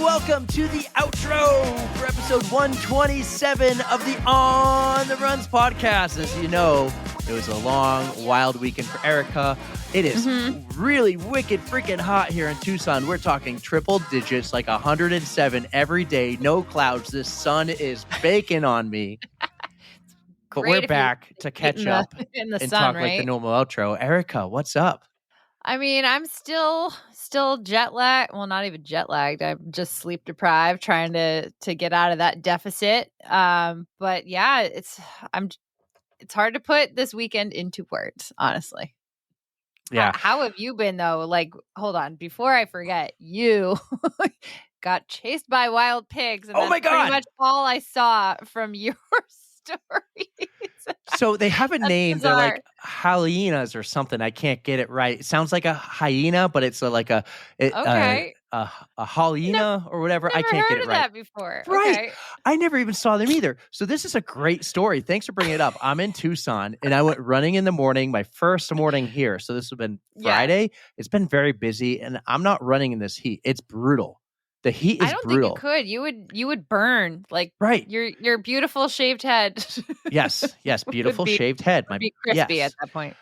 welcome to the outro for episode 127 of the On the Runs podcast. As you know, it was a long, wild weekend for Erika. It is really wicked freaking hot here in Tucson. We're talking triple digits, like 107 every day, no clouds. This sun is baking on me. But we're back to catch up in the and sun, talk right? like the normal outro. Erika, what's up? I mean, I'm still jet lagged. Well, not even jet lagged. I'm just sleep deprived, trying to get out of that deficit. But yeah, it's hard to put this weekend into words, honestly. Yeah. How have you been though? Like, hold on, before I forget, you got chased by wild pigs, and Oh my God. pretty much all I saw from your stories. So they have a name. Bizarre. They're like hyenas or something. I can't get it right. It sounds like a hyena, but it's like a hyena or whatever. I can't get it right. That before. Right. Okay. I never even saw them either. So this is a great story. Thanks for bringing it up. I'm in Tucson and I went running in the morning, my first morning here. So this has been Friday. Yeah. It's been very busy and I'm not running in this heat. It's brutal. The heat is brutal. Think you could. You would burn, like, right. Your beautiful shaved head. Yes, beautiful shaved head. Would be crispy at that point.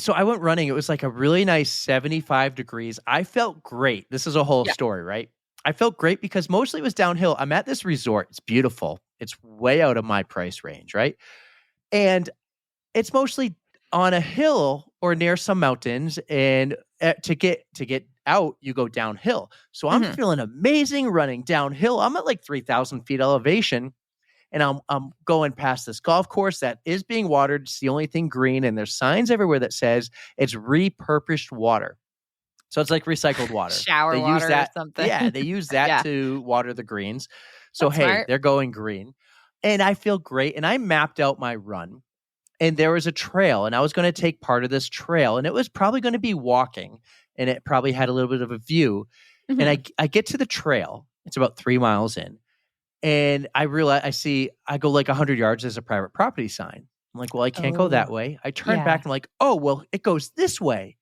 So I went running. It was like a really nice 75 degrees. I felt great. This is a whole story, right? I felt great because mostly it was downhill. I'm at this resort. It's beautiful. It's way out of my price range, right? And it's mostly on a hill or near some mountains, and to get out, you go downhill. So I'm feeling amazing running downhill. I'm at like 3,000 feet elevation, and I'm going past this golf course that is being watered. It's the only thing green, and there's signs everywhere that says it's repurposed water. So it's like recycled water. Shower they water use that, or something. Yeah, they use that to water the greens. So That's hey, smart. They're going green. And I feel great. And I mapped out my run. And there was a trail, and I was going to take part of this trail, and it was probably going to be walking, and it probably had a little bit of a view. And I get to the trail. It's about 3 miles in, and I realize I go like 100 yards as a private property sign. I'm like, well, I can't go that way. I turn back and I'm like, oh, well, it goes this way.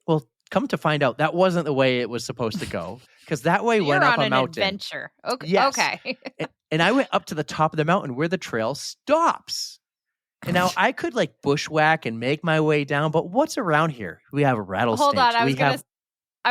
Well, come to find out, that wasn't the way it was supposed to go, because that way went up a mountain. Adventure. Okay. Yes. Okay. and I went up to the top of the mountain where the trail stops. And now I could like bushwhack and make my way down, but what's around here? We have rattlesnakes. Hold on, I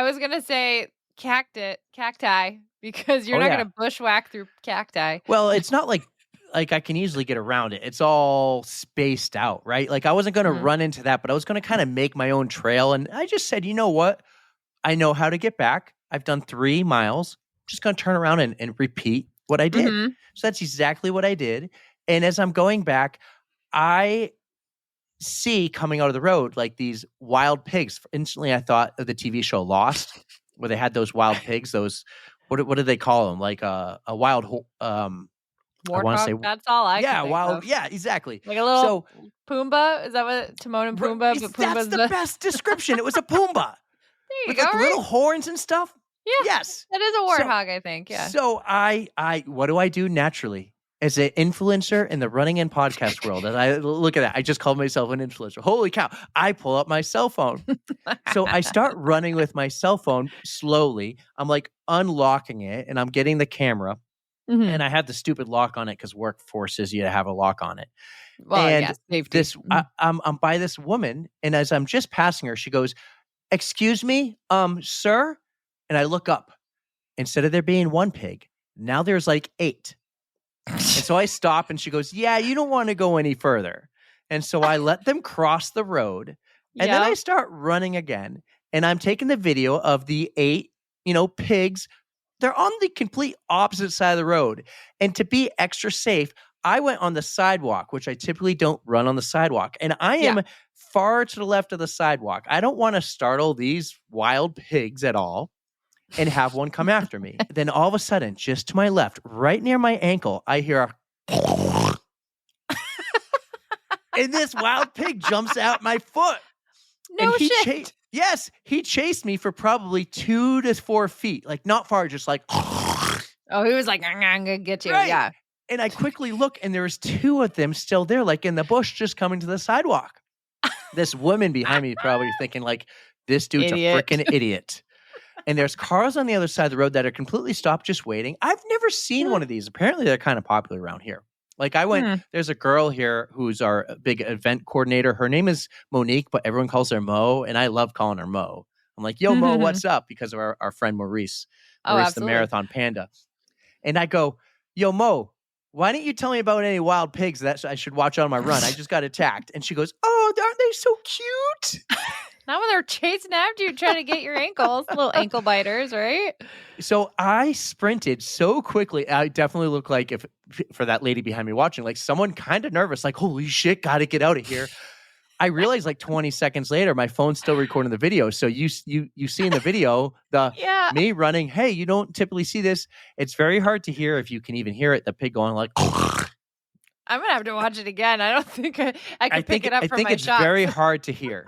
was gonna say cacti, because you're not gonna bushwhack through cacti. Well, it's not like I can easily get around it. It's all spaced out, right? Like I wasn't gonna run into that, but I was gonna kind of make my own trail. And I just said, you know what? I know how to get back. I've done 3 miles. I'm just gonna turn around and repeat what I did. So that's exactly what I did. And as I'm going back, I see coming out of the road like these wild pigs. Instantly, I thought of the TV show Lost, where they had those wild pigs. Those what do they call them? Like a wild warthog. That's all I. Yeah, can wild. think of. Yeah, exactly. Like a little Pumbaa. Is that what Timon and Pumbaa? But that's the best description. It was a Pumbaa. There you with go. like little horns and stuff. Yeah. Yes. That is a warthog, I think. Yeah. So I what do I do naturally? As an influencer in the running and podcast world, and I look at that, I just called myself an influencer. Holy cow. I pull up my cell phone. So I start running with my cell phone slowly. I'm like unlocking it and I'm getting the camera and I have the stupid lock on it because work forces you to have a lock on it. Well, and safety. I'm by this woman, and as I'm just passing her, she goes, "Excuse me, sir?" And I look up. Instead of there being 1 pig, now there's like 8. And so I stop and she goes, yeah, you don't want to go any further. And so I let them cross the road. And then I start running again. And I'm taking the video of the 8, pigs. They're on the complete opposite side of the road. And to be extra safe, I went on the sidewalk, which I typically don't run on the sidewalk. And I am far to the left of the sidewalk. I don't want to startle these wild pigs at all and have one come after me. Then all of a sudden, just to my left, right near my ankle, I hear a and this wild pig jumps out my foot. No shit. He chased me for probably 2 to 4 feet. Like not far, just like oh, he was like, I'm gonna get you. Right. Yeah. And I quickly look and there was 2 of them still there, like in the bush, just coming to the sidewalk. This woman behind me probably thinking like, this dude's a freaking idiot. and there's cars on the other side of the road that are completely stopped just waiting. I've never seen one of these. Apparently they're kind of popular around here. Like I went, there's a girl here who's our big event coordinator. Her name is Monique, but everyone calls her Mo, and I love calling her Mo. I'm like, yo, Mo, what's up? Because of our friend Maurice the Marathon Panda. And I go, yo, Mo, why didn't you tell me about any wild pigs that I should watch on my run? I just got attacked. And she goes, oh, aren't they so cute? Not when they're chasing after you trying to get your ankles. Little ankle biters, right? So I sprinted so quickly. I definitely look like, if for that lady behind me watching, like someone kind of nervous, like, holy shit, got to get out of here. I realized like 20 seconds later, my phone's still recording the video. So you see in the video, me running, hey, you don't typically see this. It's very hard to hear, if you can even hear it, the pig going like, I'm going to have to watch it again. I don't think I can pick it up from my I think it's very hard to hear.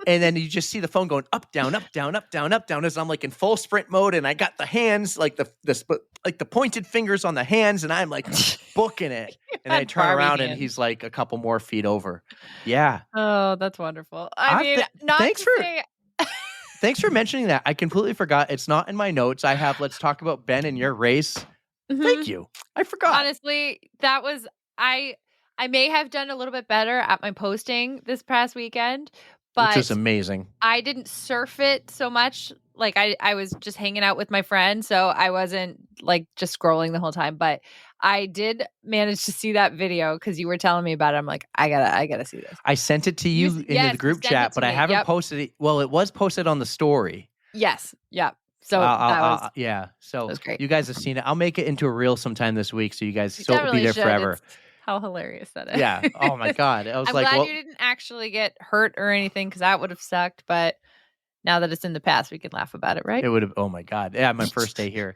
And then you just see the phone going up, down, up, down, up, down, up, down, as I'm like in full sprint mode. And I got the hands, like the pointed fingers on the hands, and I'm like booking it. And I turn around and he's like a couple more feet over. Yeah. Oh, that's wonderful. I mean, thanks for mentioning that. I completely forgot. It's not in my notes. I have, let's talk about Ben and your race. Thank you. I forgot. Honestly, that was, I may have done a little bit better at my posting this past weekend, but which is amazing. I didn't surf it so much. Like I was just hanging out with my friend, so I wasn't like just scrolling the whole time. But I did manage to see that video because you were telling me about it. I'm like, I gotta see this. I sent it to you into the group chat, but I haven't posted it. Well, it was posted on the story. Yes. Yep. So yeah. So that was great. You guys have seen it. I'll make it into a reel sometime this week, so you guys will be there forever. How hilarious that is. Yeah. Oh my God. I was I'm glad you didn't actually get hurt or anything, because that would have sucked. But now that it's in the past, we can laugh about it, right? It would have. Oh my God. Yeah. My first day here.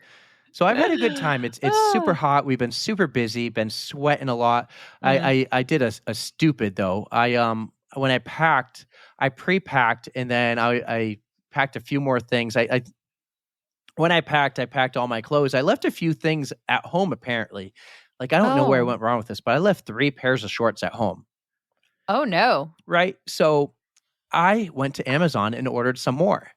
So I've had a good time. It's super hot. We've been super busy, been sweating a lot. I did a stupid though. When I packed, I pre-packed, and then I packed a few more things. When I packed all my clothes. I left a few things at home, apparently. Like, I don't know where I went wrong with this, but I left 3 pairs of shorts at home. Oh, no. Right? So I went to Amazon and ordered some more.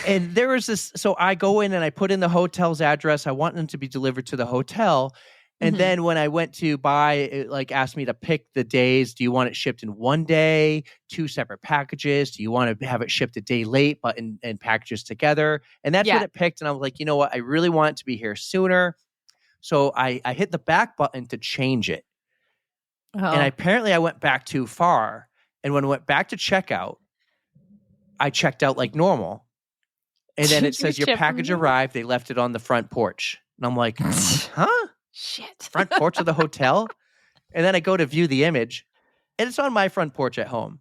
And there was this, so I go in and I put in the hotel's address. I want them to be delivered to the hotel. And then when I went to buy, it like asked me to pick the days. Do you want it shipped in one day, 2 separate packages? Do you want to have it shipped a day late, but in packages together? And that's what it picked. And I was like, you know what? I really want it to be here sooner. So I hit the back button to change it. And apparently I went back too far. And when I went back to checkout, I checked out like normal. And then it says your package arrived. They left it on the front porch. And I'm like, huh? Shit. Front porch of the hotel? And then I go to view the image, and it's on my front porch at home.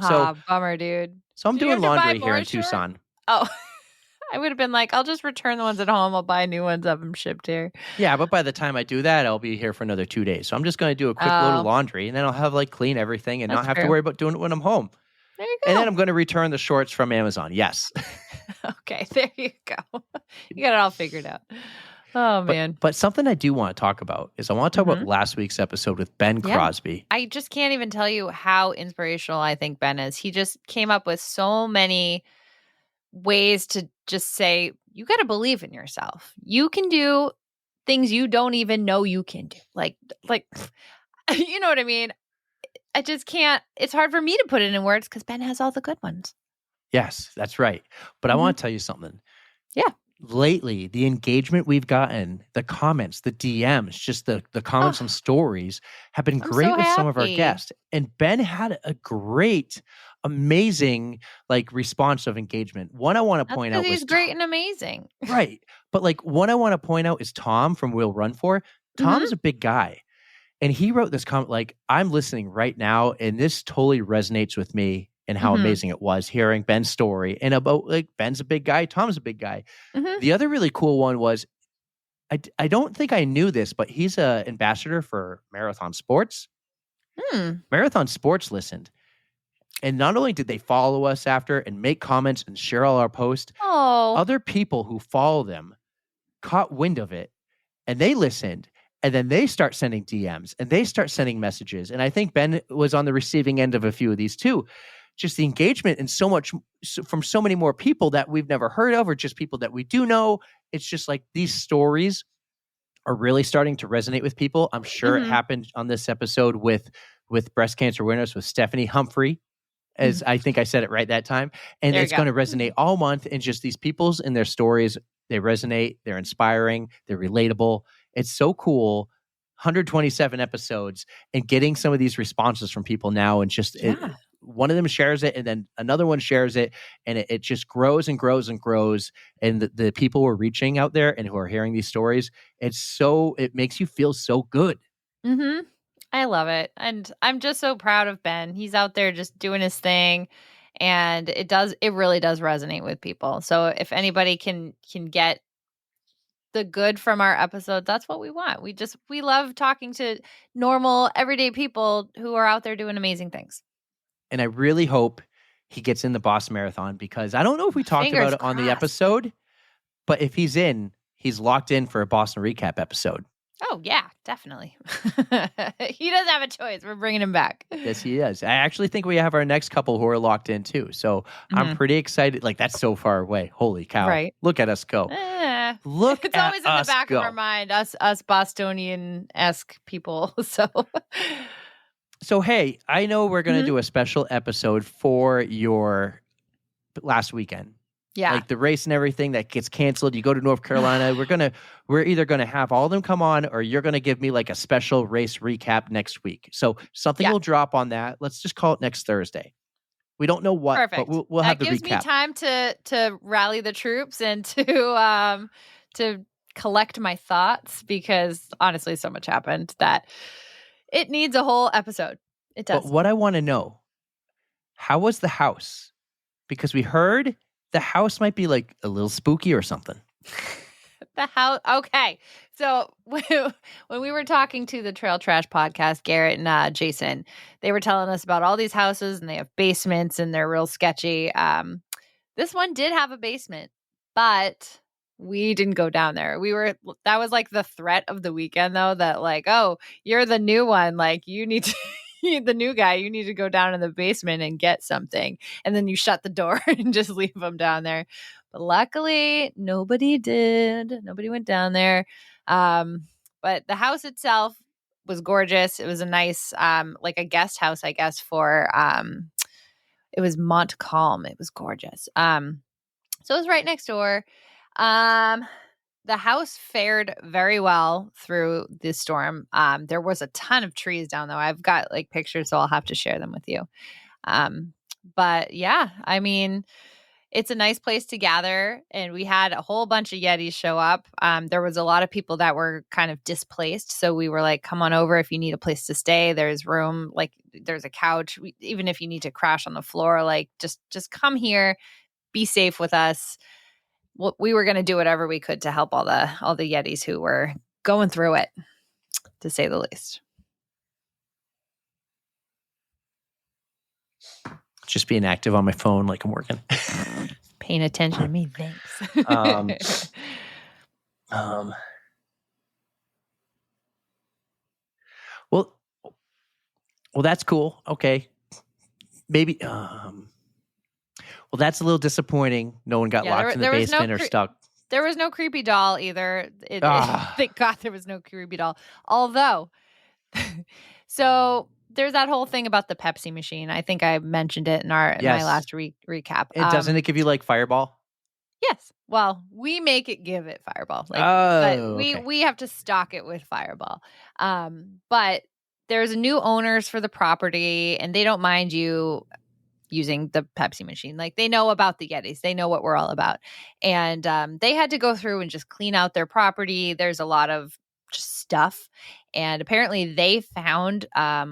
So bummer, dude. So I'm doing laundry here in Tucson. Oh, I would have been like, I'll just return the ones at home. I'll buy new ones, have them shipped here. Yeah, but by the time I do that, I'll be here for another 2 days. So I'm just going to do a quick little laundry, and then I'll have like clean everything and not have to worry about doing it when I'm home. There you go. And then I'm going to return the shorts from Amazon. Yes. Okay, there you go. You got it all figured out. Oh, man. But something I do want to talk about is I want to talk about last week's episode with Ben Crosby. I just can't even tell you how inspirational I think Ben is. He just came up with so many ways to just say, you got to believe in yourself. You can do things you don't even know you can do. Like, you know what I mean? I just can't. It's hard for me to put it in words because Ben has all the good ones. Yes, that's right. But I want to tell you something. Yeah. Lately, the engagement we've gotten, the comments, the DMs, just the comments on stories have been great with some of our guests. And Ben had a great, amazing response of engagement. One I want to point out he's great and amazing. Right. But one I want to point out is Tom from We'll Run For. Tom's a big guy. And he wrote this comment I'm listening right now, and this totally resonates with me and how amazing it was hearing Ben's story and about Ben's a big guy, Tom's a big guy. The other really cool one was I don't think I knew this, but he's an ambassador for Marathon Sports. Marathon Sports listened. And not only did they follow us after and make comments and share all our posts, other people who follow them caught wind of it and they listened. And then they start sending DMs and they start sending messages. And I think Ben was on the receiving end of a few of these too. just the engagement and so much from so many more people that we've never heard of, or just people that we do know. It's just like these stories are really starting to resonate with people. I'm sure it happened on this episode with breast cancer awareness with Stephanie Humphrey, as I think I said it right that time. And it's going to resonate all month. And just these people's and their stories, they resonate, they're inspiring, they're relatable. It's so cool. 127 episodes and getting some of these responses from people now, and just one of them shares it and then another one shares it, and it just grows and grows and grows. And the people we're reaching out there and who are hearing these stories, it makes you feel so good. I love it. And I'm just so proud of Ben. He's out there just doing his thing, and it really does resonate with people. So if anybody can get the good from our episode, that's what we want. We love talking to normal, everyday people who are out there doing amazing things. And I really hope he gets in the Boston Marathon, because I don't know if we talked about it on the episode, but if he's locked in for a Boston recap episode. Oh, yeah, definitely. He doesn't have a choice. We're bringing him back. Yes, he is. I actually think we have our next couple who are locked in too. So I'm pretty excited. Like, that's so far away. Holy cow. Right. Look at us go. Look it's always in the back of our mind, us Bostonian-esque people. So, hey, I know we're going to do a special episode for your last weekend. Yeah. Like the race and everything that gets canceled. You go to North Carolina. We're either going to have all of them come on, or you're going to give me like a special race recap next week. So something will drop on that. Let's just call it next Thursday. We don't know what, but we'll have the recap. That gives me time to rally the troops and to collect my thoughts, because honestly, so much happened that it needs a whole episode. It does. But what I want to know, how was the house? Because we heard the house might be like a little spooky or something. The house. Okay. So when we were talking to the Trail Trash podcast, Garrett and Jason, they were telling us about all these houses and they have basements and they're real sketchy. This one did have a basement, but we didn't go down there. That was like the threat of the weekend though, that like, oh, you're the new one. Like you need to, the new guy, you need to go down in the basement and get something. And then you shut the door and just leave them down there. But luckily nobody did. Nobody went down there. But the house itself was gorgeous. It was a nice, like a guest house, I guess, for, it was Montcalm. It was gorgeous. So it was right next door. The house fared very well through this storm. There was a ton of trees down though. I've got like pictures, so I'll have to share them with you. But yeah, I mean, it's a nice place to gather, and we had a whole bunch of Yetis show up. There was a lot of people that were kind of displaced, so we were like, come on over if you need a place to stay. There's room, like there's a couch. Even if you need to crash on the floor, like just come here, be safe with us. We were going to do whatever we could to help all the Yetis who were going through it, to say the least. Just being active on my phone like I'm working. Paying attention to me, thanks. Well, that's cool. Okay. Maybe well, that's a little disappointing. No one got locked in the basement or stuck. There was no creepy doll either. Thank God there was no creepy doll. Although, so there's that whole thing about the Pepsi machine. I think I mentioned it in my last recap. Doesn't it give you like Fireball? Yes. Well, we make it give it Fireball. We have to stock it with Fireball. But there's new owners for the property, and they don't mind you using the Pepsi machine. Like they know about the Yetis. They know what we're all about. And they had to go through and just clean out their property. There's a lot of just stuff. And apparently they found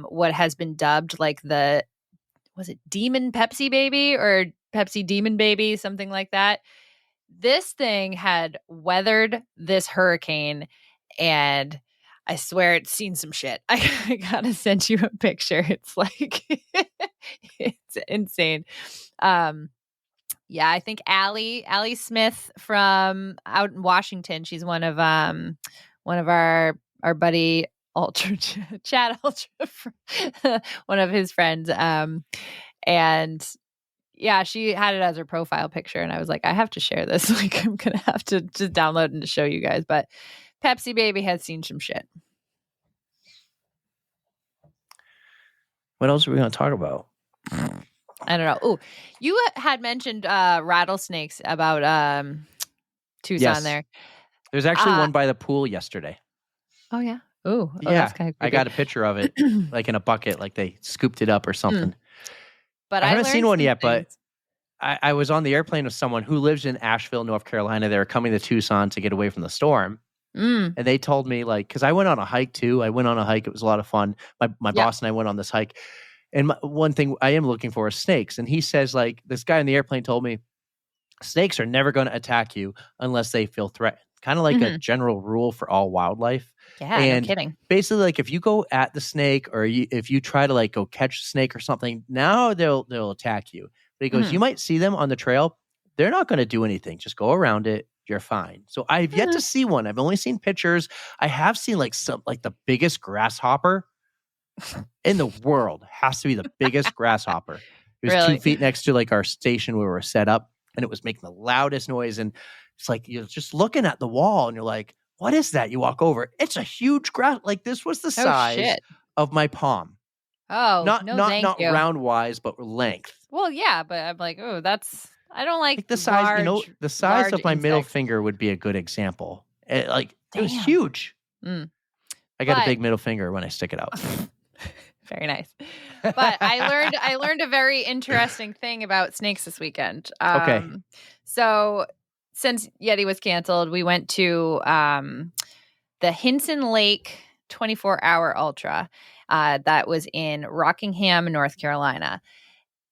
what has been dubbed like was it Demon Pepsi Baby or Pepsi Demon Baby, something like that. This thing had weathered this hurricane, and I swear it's seen some shit. I gotta send you a picture. It's like, it's insane. Yeah, I think Allie Smith from out in Washington. She's one of our buddy Chad Ultra, one of his friends. And yeah, she had it as her profile picture. And I was like, I have to share this. Like, I'm going to have to just download and show you guys. But Pepsi Baby has seen some shit. What else are we going to talk about? I don't know. Oh, you had mentioned rattlesnakes about Tucson there. There's actually one by the pool yesterday. Oh, yeah. Oh, yeah. That's kind of creepy. I got a picture of it, like in a bucket, like they scooped it up or something. But I haven't seen one yet, but I was on the airplane with someone who lives in Asheville, North Carolina. They were coming to Tucson to get away from the storm. And they told me, like, because I went on a hike too. I went on a hike. It was a lot of fun. My boss and I went on this hike. And one thing I am looking for is snakes. And he says, like, this guy on the airplane told me, snakes are never going to attack you unless they feel threatened. Kind of like a general rule for all wildlife. Yeah, and no kidding. Basically, like, if you go at the snake or if you try to, like, go catch a snake or something, now they'll attack you. But he goes, you might see them on the trail. They're not going to do anything. Just go around it. You're fine. So I've yet to see one. I've only seen pictures. I have seen like the biggest grasshopper in the world. Has to be the biggest grasshopper. It was 2 feet next to like our station where we were set up, and it was making the loudest noise. And it's like you're just looking at the wall, and you're like, "What is that?" You walk over. It's a huge grass. Like this was the size of my palm. Oh, not round wise, but length. Well, yeah, but I'm like, oh, that's. I don't like the size. The size of my middle finger would be a good example. It was huge. I got a big middle finger when I stick it out. Very nice. But I learned a very interesting thing about snakes this weekend. Okay. So since Yeti was canceled, we went to the Hinson Lake 24-hour Ultra that was in Rockingham, North Carolina.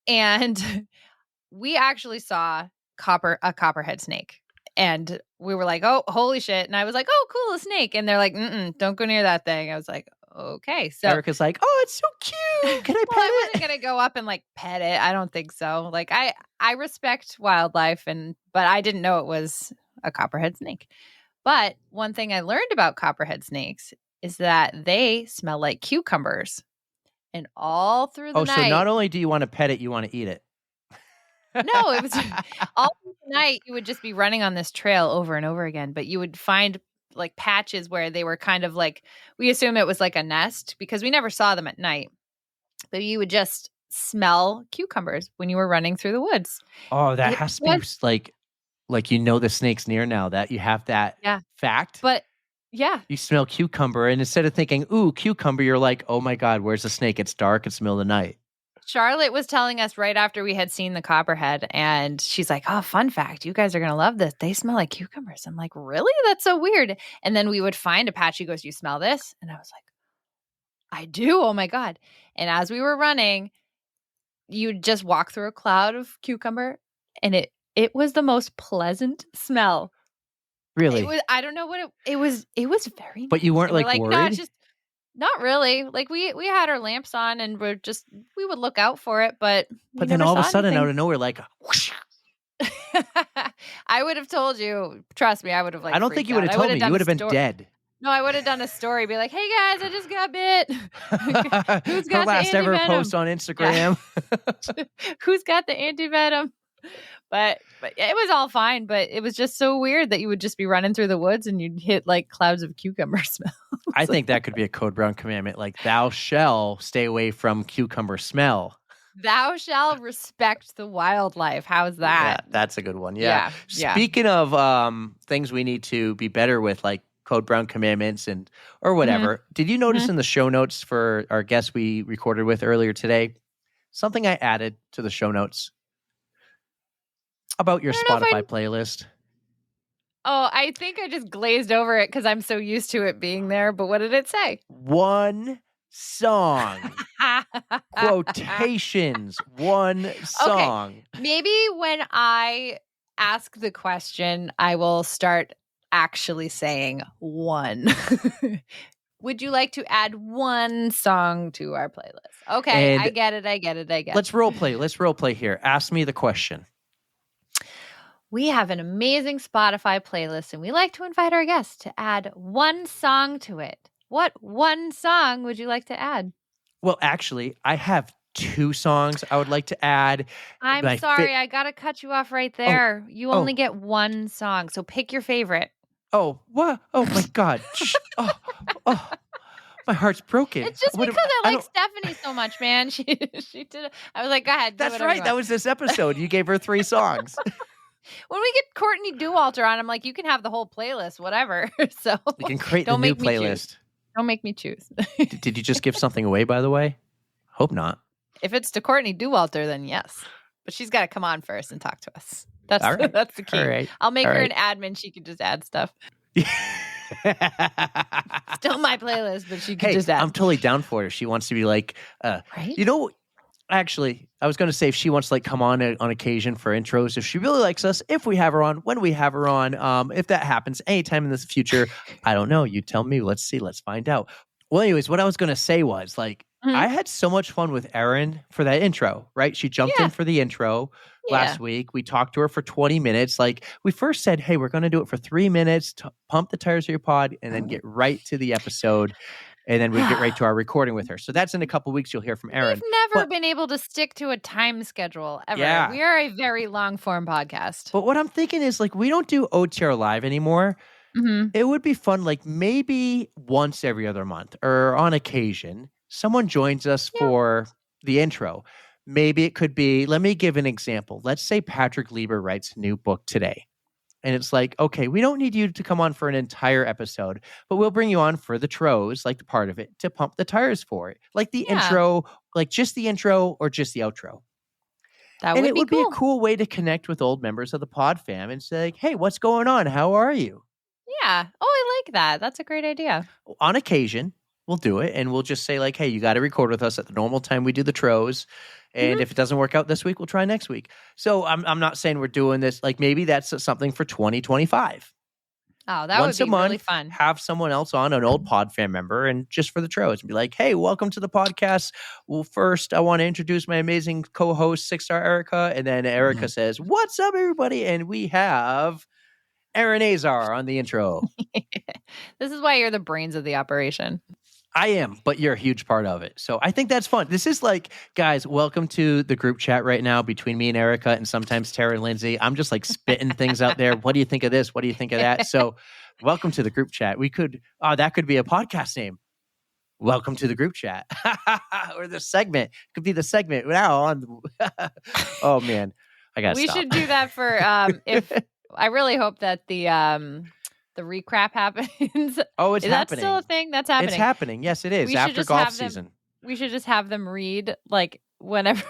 And we actually saw a copperhead snake. And we were like, oh, holy shit. And I was like, oh, cool, a snake. And they're like, don't go near that thing. I was like, okay. So Erika's like, oh, it's so cute. Can I pet it? I wasn't going to go up and like pet it. I don't think so. Like I respect wildlife, but I didn't know it was a copperhead snake. But one thing I learned about copperhead snakes is that they smell like cucumbers. And all through the night. So not only do you want to pet it, you want to eat it. No, it was all through the night. You would just be running on this trail over and over again, but you would find like patches where they were kind of like, we assume it was like a nest because we never saw them at night. But you would just smell cucumbers when you were running through the woods. Oh, that has to be like the snake's near now that you have that fact. But yeah. You smell cucumber, and instead of thinking, ooh, cucumber, you're like, oh my God, where's the snake? It's dark. It's the middle of the night. Charlotte was telling us right after we had seen the copperhead, and she's like, oh, fun fact, you guys are going to love this. They smell like cucumbers. I'm like, really? That's so weird. And then we would find a patch. She goes, you smell this? And I was like, I do. Oh my God. And as we were running, you'd just walk through a cloud of cucumber, and it was the most pleasant smell. Really? I don't know what it was. It was very nice. But you weren't like worried? No, it's just not really. Like we had our lamps on and we would look out for it, but then all of a sudden out of nowhere, like whoosh. I would have told you, trust me, I would have like I don't think you would have told me. You would have been dead. No, I would have done a story, be like, hey guys, I just got bit. Who's got her last ever post on Instagram. Yeah. Who's got the anti-venom? But it was all fine. But it was just so weird that you would just be running through the woods and you'd hit like clouds of cucumber smell. I think that could be a code brown commandment. Like, thou shall stay away from cucumber smell. Thou shall respect the wildlife. How's that? Yeah, that's a good one. Yeah. Speaking of things we need to be better with, like code brown commandments or whatever. Did you notice in the show notes for our guest we recorded with earlier today, something I added to the show notes about your Spotify playlist? Oh, I think I just glazed over it because I'm so used to it being there. But what did it say? One song. Quotations. One song. Okay. Maybe when I ask the question, I will start actually saying one. Would you like to add one song to our playlist? Okay, and I get it. Let's role play here. Ask me the question. We have an amazing Spotify playlist, and we like to invite our guests to add one song to it. What one song would you like to add? Well, actually, I have 2 songs I would like to add. I'm sorry, I gotta cut you off right there. You only oh. get 1 song, so pick your favorite. Oh, what? Oh my God. Oh, my heart's broken. It's just What because am- I I like don't. Stephanie so much, man. She did. I was like, go ahead, do That's whatever you right. That want. was this episode. You gave her 3 songs. When we get Courtney Dauwalter on, I'm like, you can have the whole playlist, whatever. So We can create the don't new make me choose. playlist. Don't make me choose. Did you just give something away, by the way? Hope not. If it's to Courtney Dauwalter, then yes. But she's got to come on first and talk to us. That's All right. that's the key. All right. I'll make All her right. an admin. She can just add stuff. Still my playlist, but she can just add. I'm totally down for her. She wants to be like, right? you know, actually, I was going to say if she wants to like come on occasion for intros, if she really likes us, if we have her on, when we have her on, if that happens anytime in the future, I don't know. You tell me. Let's see. Let's find out. Well, anyways, what I was going to say was like, I had so much fun with Erin for that intro, right? She jumped in for the intro last week. We talked to her for 20 minutes. Like we first said, hey, we're going to do it for 3 minutes, to pump the tires of your pod, and then get right to the episode. And then we get right to our recording with her. So that's in a couple of weeks. You'll hear from Erin. We've never been able to stick to a time schedule ever. Yeah. We are a very long form podcast. But what I'm thinking is like, we don't do OTR live anymore. It would be fun, like maybe once every other month or on occasion, someone joins us for the intro. Maybe it could be, let me give an example. Let's say Patrick Lieber writes a new book today. And it's like, okay, we don't need you to come on for an entire episode, but we'll bring you on for the tros, like the part of it, to pump the tires for it. Like the intro, like just the intro or just the outro. That would be a cool way to connect with old members of the pod fam and say, like, hey, what's going on? How are you? Yeah. Oh, I like that. That's a great idea. On occasion, we'll do it, and we'll just say, like, hey, you got to record with us at the normal time we do the tros. And if it doesn't work out this week, we'll try next week. So I'm not saying we're doing this. Like, maybe that's something for 2025. Oh, that Once would be a month, really fun. have someone else on, an old pod fam member, and just for the tros, and be like, hey, welcome to the podcast. Well, first, I want to introduce my amazing co-host, 6-star Erika. And then Erika says, what's up, everybody? And we have Aaron Azar on the intro. This is why you're the brains of the operation. I am, but you're a huge part of it. So I think that's fun. This is like, guys, welcome to the group chat right now between me and Erika and sometimes Tara and Lindsay. I'm just like spitting things out there. What do you think of this? What do you think of that? So welcome to the group chat. We could, that could be a podcast name. Welcome to the group chat. Or the segment. Could be the segment now on. Oh, man. I got to stop. We should do that for, if, I really hope that the recap happens. Oh, it's is happening. Is that still a thing? That's happening. It's happening. Yes, it is. After golf season. We should just have them read like whenever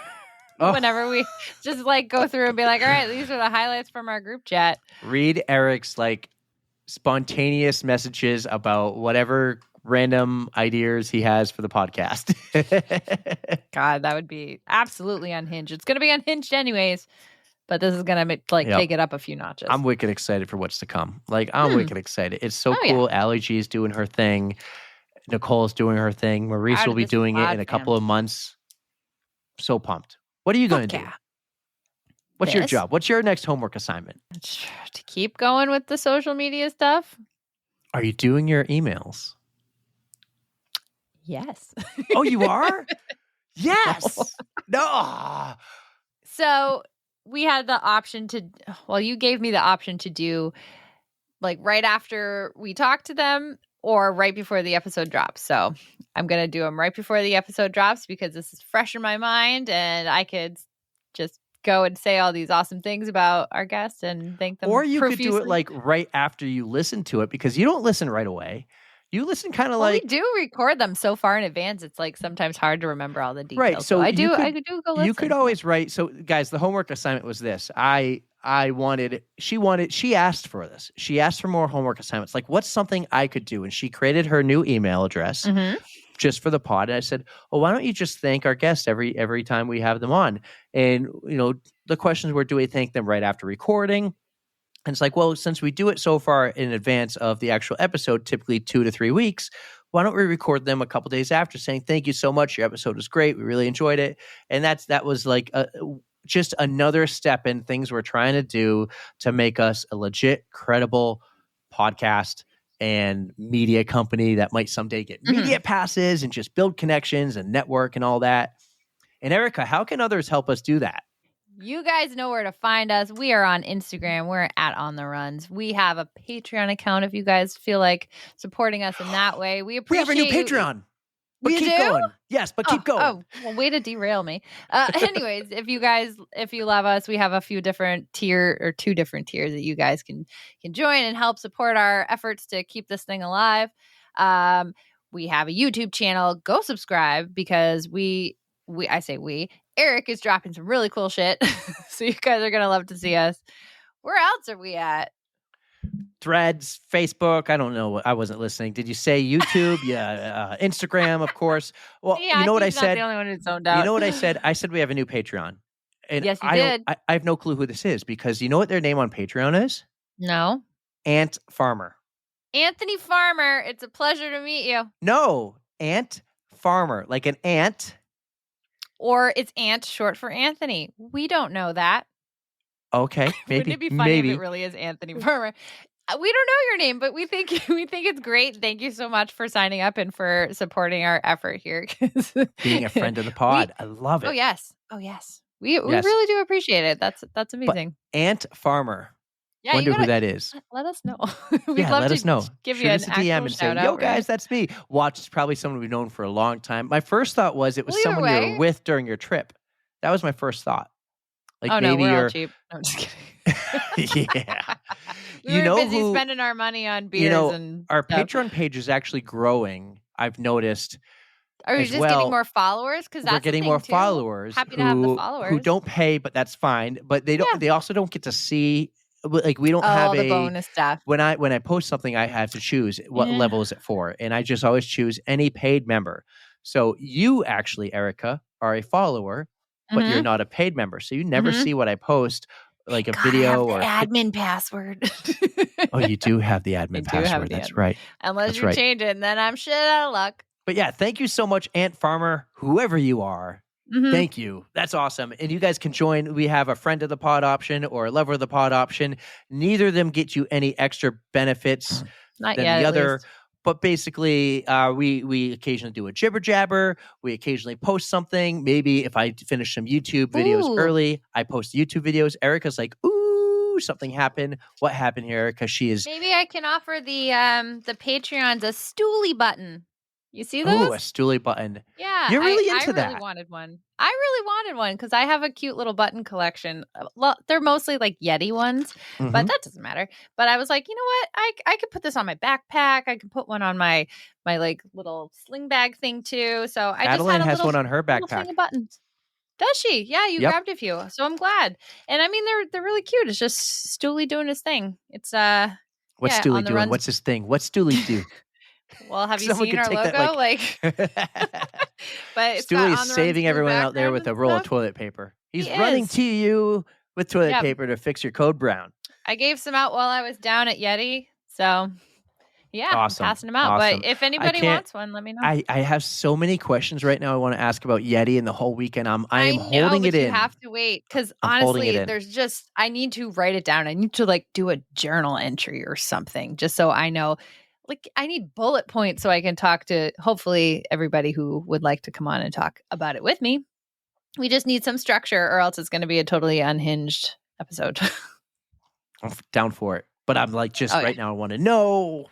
whenever we just like go through and be like, all right, these are the highlights from our group chat. Read Eric's like spontaneous messages about whatever random ideas he has for the podcast. God, that would be absolutely unhinged. It's going to be unhinged anyways. But this is going to take it up a few notches. I'm wicked excited for what's to come. Like, I'm wicked excited. It's so cool. Yeah. Ali G is doing her thing. Nicole's doing her thing. Maurice will be doing it in a couple of months. So pumped. What are you going to do? What's your job? What's your next homework assignment? To keep going with the social media stuff. Are you doing your emails? Yes. Oh, you are? Yes. No. So we had the option you gave me the option to do like right after we talk to them or right before the episode drops. So I'm going to do them right before the episode drops because this is fresh in my mind and I could just go and say all these awesome things about our guests and thank them. Or you could do it like right after you listen to it because you don't listen right away. You listen kind of like... We do record them so far in advance. It's like sometimes hard to remember all the details. Right. So I do go listen. You could always write. So guys, the homework assignment was this. She asked for this. She asked for more homework assignments. Like, what's something I could do? And she created her new email address just for the pod. And I said, well, why don't you just thank our guests every time we have them on? And, the questions were, do we thank them right after recording? And it's like, well, since we do it so far in advance of the actual episode, typically 2 to 3 weeks, why don't we record them a couple days after saying, thank you so much. Your episode was great. We really enjoyed it. And that was like just another step in things we're trying to do to make us a legit, credible podcast and media company that might someday get media passes and just build connections and network and all that. And Erika, how can others help us do that? You guys know where to find us. We are on Instagram. We're at On The Runs. We have a Patreon account if you guys feel like supporting us in that way. We We have a new appreciate you. Patreon. But You keep do? going. Yes, but keep going. Oh, well, way to derail me. Anyways, if you love us, we have a few different two different tiers that you guys can join and help support our efforts to keep this thing alive. We have a YouTube channel. Go subscribe because Eric is dropping some really cool shit. So you guys are going to love to see us. Where else are we at? Threads, Facebook. I don't know. I wasn't listening. Did you say YouTube? Yeah. Instagram, of course. Well, Yeah, you know what I he's not said? the only one who's zoned out. You know what I said? I said we have a new Patreon. And Yes, you did. I have no clue who this is because you know what their name on Patreon is? No. Ant Farmer. Anthony Farmer, it's a pleasure to meet you. No, Ant Farmer, like an ant. Or it's Ant short for Anthony. We don't know that. Okay, maybe. Wouldn't it be funny if it really is Anthony Farmer? We don't know your name, but we think it's great. Thank you so much for signing up and for supporting our effort here. Being a friend of the pod. I love it. Oh yes. We really do appreciate it. That's amazing. But Ant Farmer. Yeah, wonder who that is. Let us know. We'd love let us know. Give Shoot you us a DM and say, "Yo, guys, that's me." Watch, it's probably someone we've known for a long time. My first thought was it was someone you were with during your trip. That was my first thought. Like maybe we're you're all cheap. No, I'm just kidding. Yeah. We were busy spending our money on beers and our stuff. Patreon page is actually growing. I've noticed. Are you just getting more followers? Because we're getting more followers. Happy to have the followers who don't pay, but that's fine. But they don't. They also don't get to see. Like we don't have the bonus stuff. When I post something, I have to choose what level is it for, and I just always choose any paid member. So you actually, Erika, are a follower, but you're not a paid member, so you never see what I post, like a video or admin password. Oh, you do have the admin password. That's right. Unless you change it, and then I'm shit out of luck. But yeah, thank you so much, Ant Farmer, whoever you are. Thank you. That's awesome. And you guys can join. We have a friend of the pod option or a lover of the pod option. Neither of them get you any extra benefits than the other. But basically, we occasionally do a jibber jabber. We occasionally post something. Maybe if I finish some YouTube videos early, I post YouTube videos. Erika's like, ooh, something happened. What happened here, Erika? Maybe I can offer the Patreons a stoolie button. You see those? Oh, a stoolie button. Yeah. You're really into that. I really wanted one because I have a cute little button collection. They're mostly like Yeti ones, but that doesn't matter. But I was like, you know what? I could put this on my backpack. I could put one on my like little sling bag thing too. So I Adeline just had has one on her backpack. Thing of buttons. Does she? Yeah, you grabbed a few. So I'm glad. And I mean, they're really cute. It's just Stoolie doing his thing. It's What's Stoolie doing? What's his thing? What's Stoolie do? Well, have you seen our logo? But Stoolie is saving everyone out there with a roll of toilet paper. He's running to you with toilet paper to fix your code brown. I gave some out while I was down at Yeti. So, yeah, awesome. I'm passing them out. Awesome. But if anybody wants one, let me know. I have so many questions right now I want to ask about Yeti and the whole weekend. I'm holding it in. You have to wait because honestly, I need to write it down. I need to like do a journal entry or something just so I know. Like I need bullet points so I can talk to hopefully everybody who would like to come on and talk about it with me. We just need some structure or else it's going to be a totally unhinged episode. I'm down for it. But I'm like right now I want to know.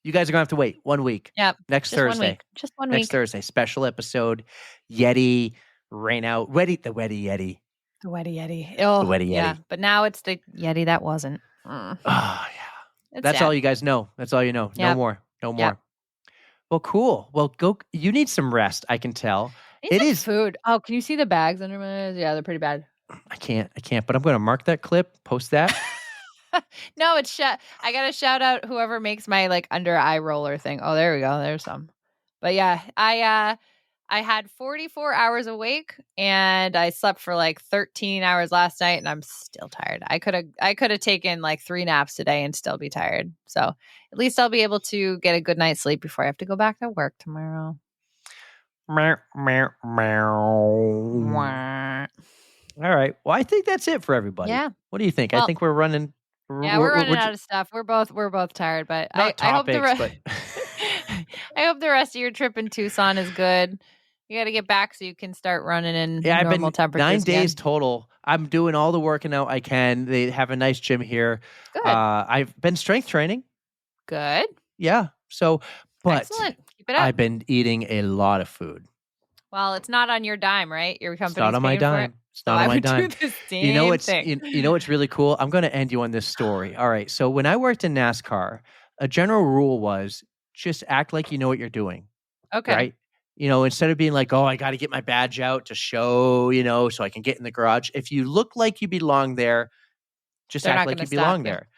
You guys are going to have to wait 1 week. Yep. Next Thursday. Just 1 week. Next Thursday. Special episode. Yeti. Rain out. The Wetty Yeti. The Wetty Yeti. Oh, the Wetty Yeti. Yeah. But now it's the Yeti that wasn't. Oh, yeah. That's sad. all you guys know. That's all you know. Yep. No more. Yep. Well, cool. Well, go. You need some rest. I can tell. It is food. Oh, can you see the bags under my eyes? Yeah, they're pretty bad. I can't. But I'm going to mark that clip. Post that. No, I got to shout out whoever makes my like under eye roller thing. Oh, there we go. There's some. But yeah, I had 44 hours awake and I slept for like 13 hours last night and I'm still tired. I could have taken like 3 naps today and still be tired. So at least I'll be able to get a good night's sleep before I have to go back to work tomorrow. Meow, meow, meow. All right. Well, I think that's it for everybody. Yeah. What do you think? I think we're running. Yeah, we're running out of stuff. We're both tired, but I hope the rest of your trip in Tucson is good. You got to get back so you can start running in Yeah, I've normal been 9 temperatures days again. total. I'm doing all the working out I can. They have a nice gym here. Good. I've been strength training. Good. Yeah. So, but Excellent. Keep it up. I've been eating a lot of food. Well, it's not on your dime, right? Your It's not company's on my paying for it. dime. It's So not on I my would do dime. the You know same what's thing. you know what's really cool? I'm going to end you on this story. All right. So when I worked in NASCAR, a general rule was just act like you know what you're doing, Okay. right? Instead of being like, "Oh, I got to get my badge out to show, so I can get in the garage." If you look like you belong there, just They're act not like going to you stop belong you. there.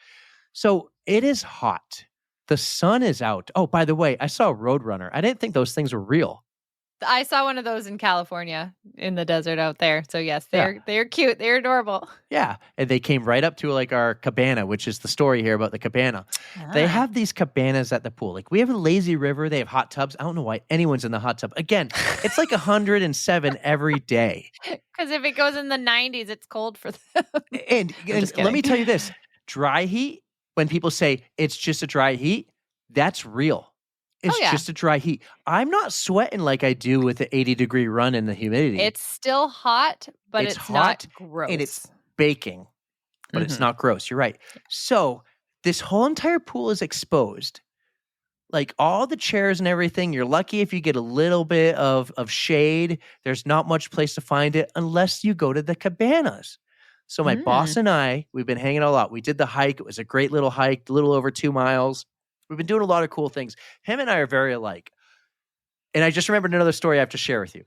So it is hot. The sun is out. Oh, by the way, I saw a Roadrunner. I didn't think those things were real. I saw one of those in California in the desert out there. So yes, Yeah. they're cute. They're adorable. Yeah. And they came right up to like our cabana, which is the story here about the cabana. They Ah. have these cabanas at the pool. Like we have a lazy river. They have hot tubs. I don't know why anyone's in the hot tub. Again, it's like 107 every day. Because if it goes in the 90s, it's cold for them. And, I'm just let me kidding. tell you this, dry heat, when people say it's just a dry heat, that's real. It's yeah. just a dry heat. I'm not sweating like I do with the 80-degree run and the humidity. It's still hot, but it's hot not gross. and it's baking, but it's not gross. You're right. So this whole entire pool is exposed. Like all the chairs and everything, you're lucky if you get a little bit of shade. There's not much place to find it unless you go to the cabanas. So my boss and I, we've been hanging a lot. We did the hike. It was a great little hike, a little over 2 miles. We've been doing a lot of cool things. Him and I are very alike. And I just remembered another story I have to share with you.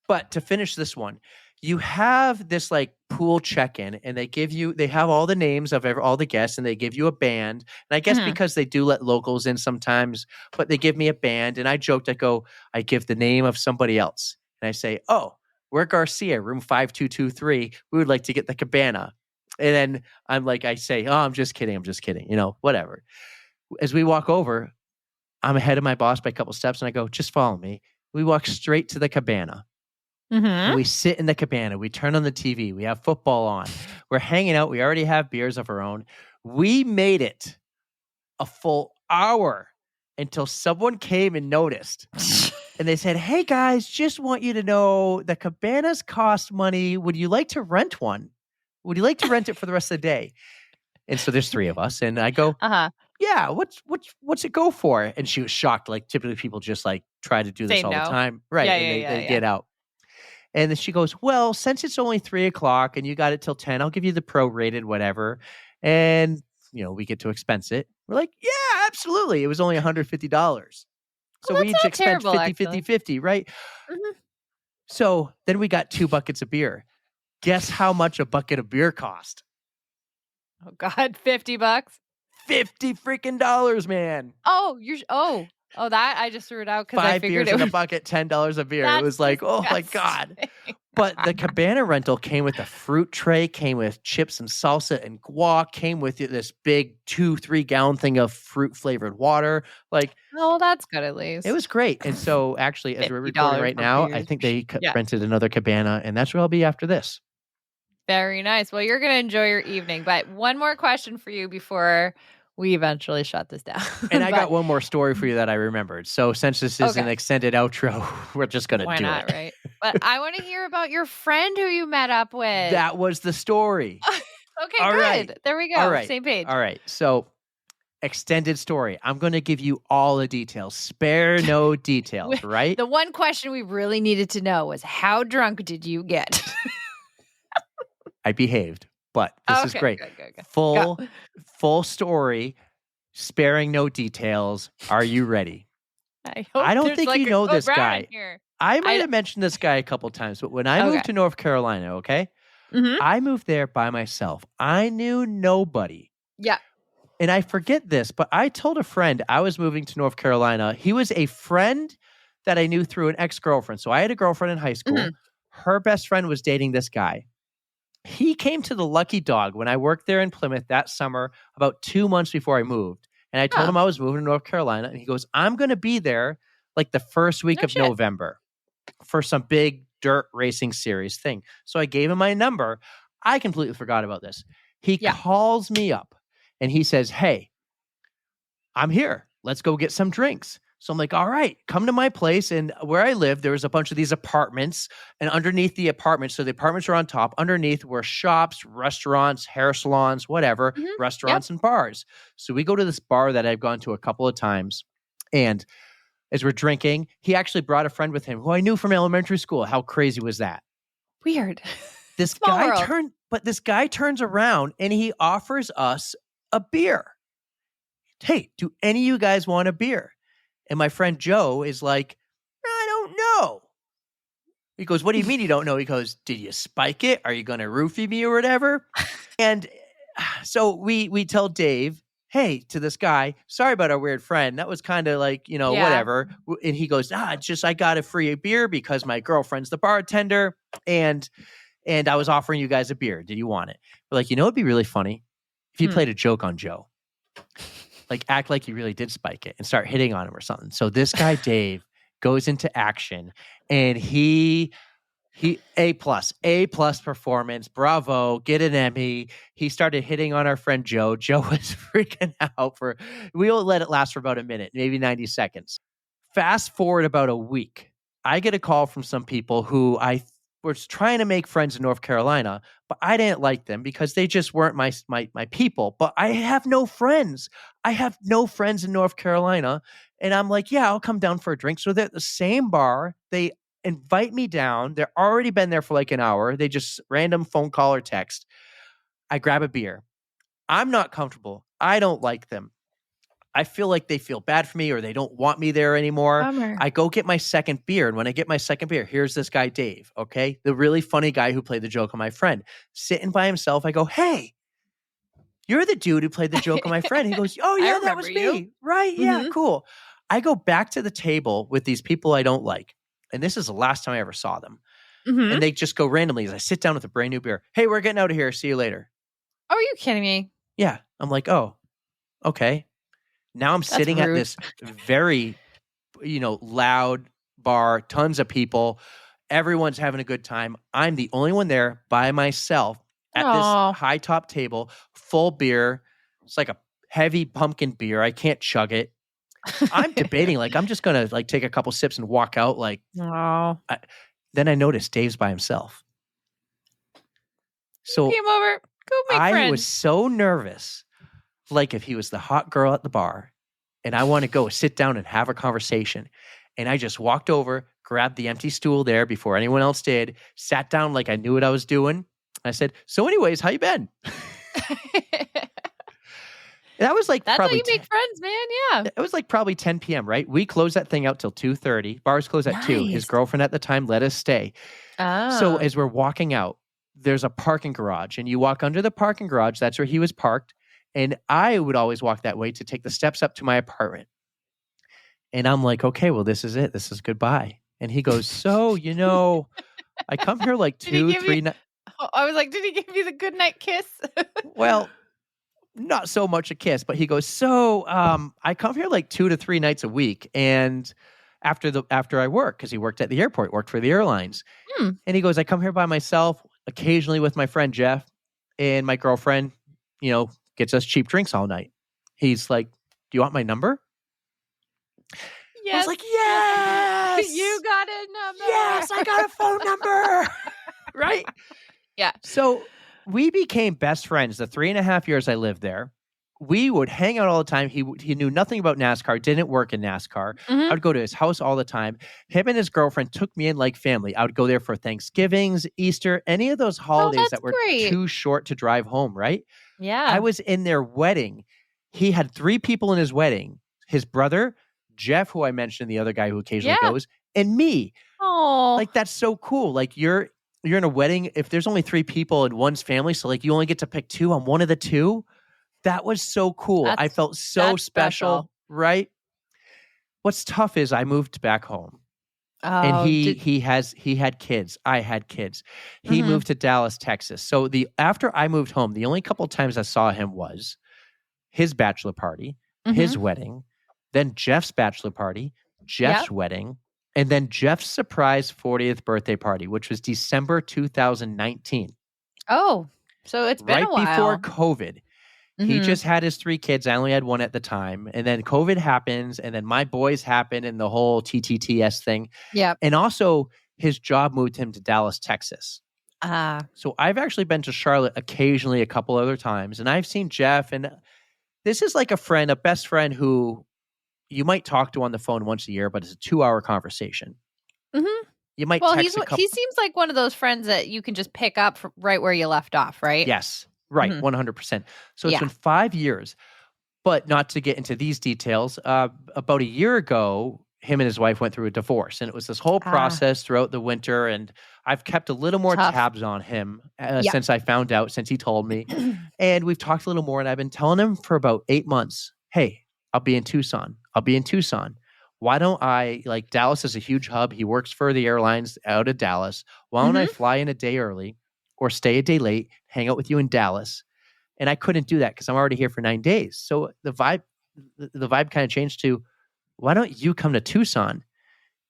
But to finish this one, you have this like pool check-in and they have all the names of all the guests and they give you a band. And I guess because they do let locals in sometimes, but they give me a band and I joked, I give the name of somebody else. And I say, "Oh, we're Garcia, room 5223. We would like to get the cabana." And then I say, "Oh, I'm just kidding. Whatever." As we walk over, I'm ahead of my boss by a couple steps and I go, "Just follow me." We walk straight to the cabana. And we sit in the cabana. We turn on the TV. We have football on. We're hanging out. We already have beers of our own. We made it a full hour until someone came and noticed. And they said, "Hey, guys, just want you to know the cabanas cost money. Would you like to rent one? Would you like to rent it for the rest of the day?" And so there's 3 of us. And I go, "Yeah, what's it go for?" And she was shocked. Like typically people just like try to do this all the time. Right. And they get out. And then she goes, "Well, since it's only 3:00 and you got it till 10, I'll give you the prorated whatever." And, we get to expense it. We're like, "Yeah, absolutely." It was only $150. So Well, we that's each not expensed terrible, 50, actually. 50, 50, right? So then we got 2 buckets of beer. Guess how much a bucket of beer cost? Oh God, $50. $50 freaking dollars, man. Oh, that I just threw it out because I 5 figured beers it in a was bucket, $10 a beer. It That's was like, oh my God. disgusting. But the cabana rental came with a fruit tray, came with chips and salsa and guac, came with this big 2-3 gallon thing of fruit flavored water. Like, Oh, that's good at least. it was great. And so actually, as we're recording $50 right for now, I beers. think they Yeah. rented another cabana, and that's where I'll be after this. Very nice. Well, you're going to enjoy your evening. But one more question for you before we eventually shut this down. And I got one more story for you that I remembered. So since this is an extended outro, we're just going to do it. Why not, right? But I want to hear about your friend who you met up with. That was the story. Okay, All good. right. There we go. All right. Same page. All right. So extended story. I'm going to give you all the details. Spare no details, right? The one question we really needed to know was how drunk did you get? I behaved, but this is great. Good. Full story, sparing no details. Are you ready? I don't think you know this guy. I might have mentioned this guy a couple times, but when I moved to North Carolina, I moved there by myself. I knew nobody. Yeah. And I forget this, but I told a friend I was moving to North Carolina. He was a friend that I knew through an ex-girlfriend. So I had a girlfriend in high school. Her best friend was dating this guy. He came to the Lucky Dog when I worked there in Plymouth that summer, about 2 months before I moved. And I told him I was moving to North Carolina. And he goes, "I'm going to be there like the first week of November for some big dirt racing series thing." So I gave him my number. I completely forgot about this. He calls me up and he says, "Hey, I'm here. Let's go get some drinks." So I'm like, all right, come to my place. And where I live, there was a bunch of these apartments. And underneath the apartments, so the apartments are on top, underneath were shops, restaurants, hair salons, whatever, Yep. restaurants and bars. So we go to this bar that I've gone to a couple of times. And as we're drinking, he actually brought a friend with him who I knew from elementary school. How crazy was that? Weird. This Small world. this guy turns around and he offers us a beer. Hey, do any of you guys want a beer? And my friend Joe is like, I don't know. He goes, what do you mean you don't know? He goes, did you spike it? Are you going to roofie me or whatever? And so we tell Dave, hey, to this guy, sorry about our weird friend. That was kind of like, Yeah. whatever. And he goes, it's just I got a free beer because my girlfriend's the bartender and I was offering you guys a beer. Did you want it? We're like, it'd be really funny if you played a joke on Joe. Like act like you really did spike it and start hitting on him or something. So this guy, Dave, goes into action and he A plus performance. Bravo. Get an Emmy. He started hitting on our friend Joe. Joe was freaking out we'll let it last for about a minute, maybe 90 seconds. Fast forward about a week. I get a call from some people who I was trying to make friends in North Carolina, but I didn't like them because they just weren't my people. But I have no friends. I have no friends in North Carolina. And I'm like, yeah, I'll come down for a drink. So they're at the same bar. They invite me down. They're already been there for like an hour. They just random phone call or text. I grab a beer. I'm not comfortable. I don't like them. I feel like they feel bad for me or they don't want me there anymore. Bummer. I go get my second beer. And when I get my second beer, here's this guy, Dave, okay? The really funny guy who played the joke on my friend. Sitting by himself, I go, hey, you're the dude who played the joke on my friend. He goes, oh, yeah, that was me. Right? Yeah, cool. I go back to the table with these people I don't like. And this is the last time I ever saw them. And they just go randomly as I sit down with a brand new beer. Hey, we're getting out of here. See you later. Oh, are you kidding me? Yeah. I'm like, oh, okay. Now I'm sitting at this very, loud bar, tons of people. Everyone's having a good time. I'm the only one there by myself at this high top table, full beer. It's like a heavy pumpkin beer. I can't chug it. I'm debating, I'm just going to take a couple sips and walk out. Then I noticed Dave's by himself. So came over. Go make friends. I was so nervous. Like if he was the hot girl at the bar and I want to go sit down and have a conversation. And I just walked over, grabbed the empty stool there before anyone else did, sat down like I knew what I was doing. I said, so anyways, how you been? That was That's probably how you make friends, man. Yeah. It was probably 10 p.m., right? We closed that thing out till 2:30. Bars closed at 2. His girlfriend at the time let us stay. Oh. So as we're walking out, there's a parking garage and you walk under the parking garage. That's where he was parked. And I would always walk that way to take the steps up to my apartment. And I'm like, okay, well, this is it. This is goodbye. And he goes, so, I come here 2-3 nights. I was like, did he give you the goodnight kiss? Well, not so much a kiss, but he goes, so I come here 2 to 3 nights a week. And after I work, because he worked at the airport, worked for the airlines. And he goes, I come here by myself, occasionally with my friend Jeff, and my girlfriend, gets us cheap drinks all night. He's like, do you want my number? Yes. I was like, yes. You got a number. Yes, I got a phone number. Right? Yeah. So we became best friends the 3.5 years I lived there. We would hang out all the time. He knew nothing about NASCAR, didn't work in NASCAR. I would go to his house all the time. Him and his girlfriend took me in like family. I would go there for Thanksgivings, Easter, any of those holidays that were too short to drive home, right? Yeah. I was in their wedding. He had 3 people in his wedding. His brother, Jeff, who I mentioned, the other guy who occasionally goes, and me. Oh. That's so cool. You're in a wedding. If there's only 3 people in one's family, so you only get to pick 2 on one of the 2. That was so cool. I felt so special, right? What's tough is I moved back home. And he had kids. I had kids. He moved to Dallas, Texas. So after I moved home, the only couple times I saw him was his bachelor party, his wedding, then Jeff's bachelor party, Jeff's wedding, and then Jeff's surprise 40th birthday party, which was December 2019. Oh, so it's been a while. Right before COVID. He Mhm. just had his 3 kids. I only had 1 at the time. And then COVID happens, and then my boys happen and the whole TTTS thing. Yep. And also his job moved him to Dallas, Texas. Ah. So I've actually been to Charlotte occasionally a couple other times, and I've seen Jeff, and this is like a friend, a best friend who you might talk to on the phone once a year, but it's a 2-hour conversation. Mhm. You might Well, text a he couple. seems like one of those friends that you can just pick up right where you left off, right? Yes, right, Mhm. 100%. So it's Yeah. been 5 years. But not to get into these details, about a year ago, him and his wife went through a divorce, and it was this whole Ah, process throughout the winter. And I've kept a little more tough. tabs on him Yep. since I found out, since he told me, and we've talked a little more. And I've been telling him for about 8 months, "Hey, I'll be in Tucson. I'll be in Tucson. Why don't I like Dallas is a huge hub. He works for the airlines out of Dallas. Why don't I Mhm. fly in a day early or stay a day late, hang out with you in Dallas?" And I couldn't do that because I'm already here for 9 days. So the vibe kind of changed to, "Why don't you come to Tucson?"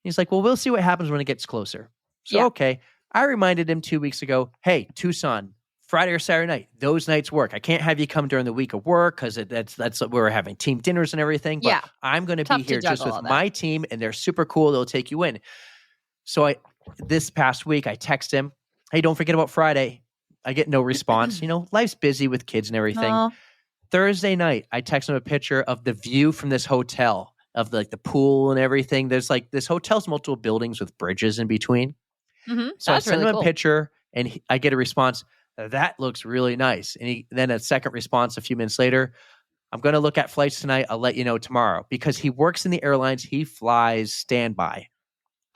He's like, "Well, we'll see what happens when it gets closer." So, Yeah. okay. I reminded him 2 weeks ago, "Hey, Tucson, Friday or Saturday night, those nights work. I can't have you come during the week of work because that's we're having team dinners and everything, but Yeah. I'm going to be Tough to here just juggle with all that. my team, and they're super cool. They'll take you in." So this past week, I text him, "Hey, don't forget about Friday." I get no response. Life's busy with kids and everything. Oh. Thursday night, I text him a picture of the view from this hotel of like the pool and everything. There's like this hotel's multiple buildings with bridges in between. Mhm. So I That's send really him a cool. picture, and I get a response. "That looks really nice." And then a second response a few minutes later. "I'm going to look at flights tonight. I'll let you know tomorrow," because he works in the airlines. He flies standby.